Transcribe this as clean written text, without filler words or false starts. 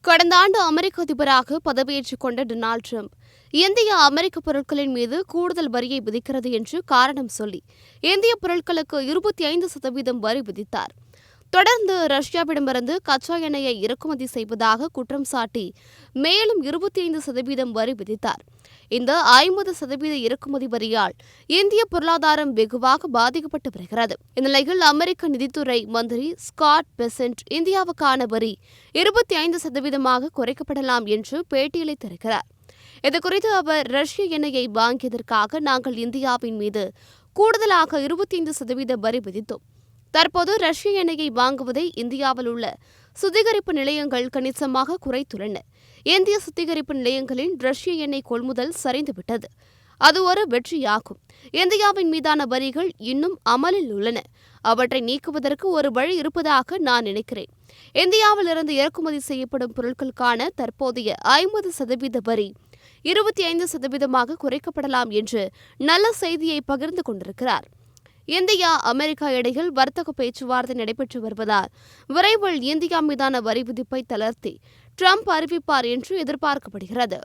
கடந்த ஆண்டு அமெரிக்க அதிபராக பதவியேற்றுக் கொண்ட டொனால்டு டிரம்ப் இந்திய அமெரிக்க பொருட்களின் மீது கூடுதல் வரியை விதிக்கிறது என்று காரணம் சொல்லி இந்திய பொருட்களுக்கு 25% வரி விதித்தார். தொடர்ந்து ரஷ்யாவிடமிருந்து கச்சா எண்ணெயை இறக்குமதி செய்வதாக குற்றம் சாட்டி மேலும் 25% வரி விதித்தார். இந்த 50% இறக்குமதி வரியால் இந்திய பொருளாதாரம் வெகுவாக பாதிக்கப்பட்டு வருகிறது. இந்நிலையில் அமெரிக்க நிதித்துறை மந்திரி ஸ்காட் பெசன்ட் இந்தியாவுக்கான வரி 25% குறைக்கப்படலாம் என்று பேட்டியளித்திருக்கிறார். இதுகுறித்து அவர், ரஷ்ய எண்ணெயை வாங்கியதற்காக நாங்கள் இந்தியாவின் மீது கூடுதலாக 25% வரி விதித்தோம். தற்போது ரஷ்ய எண்ணெயை வாங்குவதை இந்தியாவில் உள்ள சுத்திகரிப்பு நிலையங்கள் கணிசமாக குறைத்துள்ளன. இந்திய சுத்திகரிப்பு நிலையங்களின் ரஷ்ய எண்ணெய் கொள்முதல் சரிந்துவிட்டது. அது ஒரு வெற்றியாகும். இந்தியாவின் மீதான வரிகள் இன்னும் அமலில் உள்ளன. அவற்றை நீக்குவதற்கு ஒரு வழி இருப்பதாக நான் நினைக்கிறேன். இந்தியாவிலிருந்து இறக்குமதி செய்யப்படும் பொருட்களுக்கான தற்போதைய 50% வரி 25% குறைக்கப்படலாம் என்று நல்ல செய்தியை பகிர்ந்து கொண்டிருக்கிறார். இந்தியா அமெரிக்கா இடையில் வர்த்தக பேச்சுவார்த்தை நடைபெற்று வருவதால் விரைவில் இந்தியா மீதான வரி விதிப்பை தளர்த்தி ட்ரம்ப் அறிவிப்பார் என்று எதிர்பார்க்கப்படுகிறது.